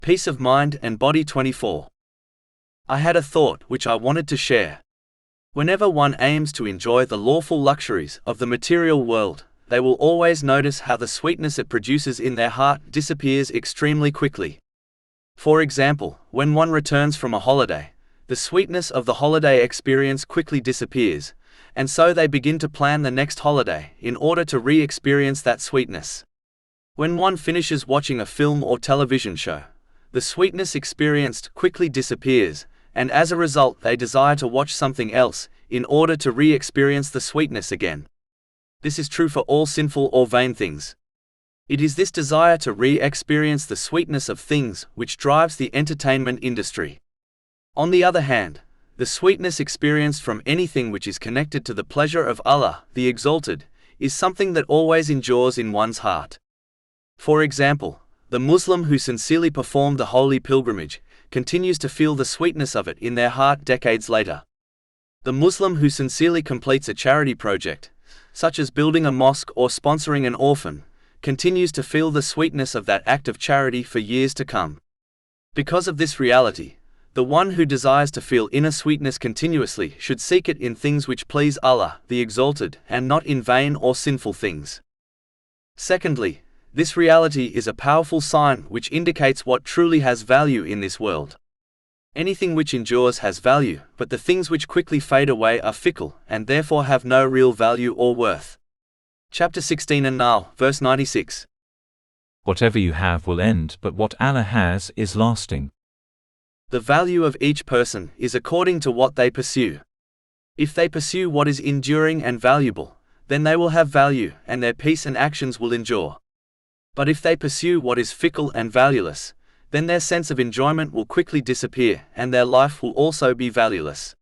Peace of mind and body 24. I had a thought which I wanted to share. Whenever one aims to enjoy the lawful luxuries of the material world, they will always notice how the sweetness it produces in their heart disappears extremely quickly. For example, when one returns from a holiday, the sweetness of the holiday experience quickly disappears, and so they begin to plan the next holiday in order to re-experience that sweetness. When one finishes watching a film or television show, the sweetness experienced quickly disappears, and as a result they desire to watch something else in order to re-experience the sweetness again. This is true for all sinful or vain things. It is this desire to re-experience the sweetness of things which drives the entertainment industry. On the other hand, the sweetness experienced from anything which is connected to the pleasure of Allah, the Exalted, is something that always endures in one's heart. For example, the Muslim who sincerely performed the holy pilgrimage continues to feel the sweetness of it in their heart decades later. The Muslim who sincerely completes a charity project, such as building a mosque or sponsoring an orphan, continues to feel the sweetness of that act of charity for years to come. Because of this reality, the one who desires to feel inner sweetness continuously should seek it in things which please Allah, the Exalted, and not in vain or sinful things. Secondly, this reality is a powerful sign which indicates what truly has value in this world. Anything which endures has value, but the things which quickly fade away are fickle, and therefore have no real value or worth. Chapter 16 and now, verse 96. Whatever you have will end, but what Allah has is lasting. The value of each person is according to what they pursue. If they pursue what is enduring and valuable, then they will have value, and their peace and actions will endure. But if they pursue what is fickle and valueless, then their sense of enjoyment will quickly disappear, and their life will also be valueless.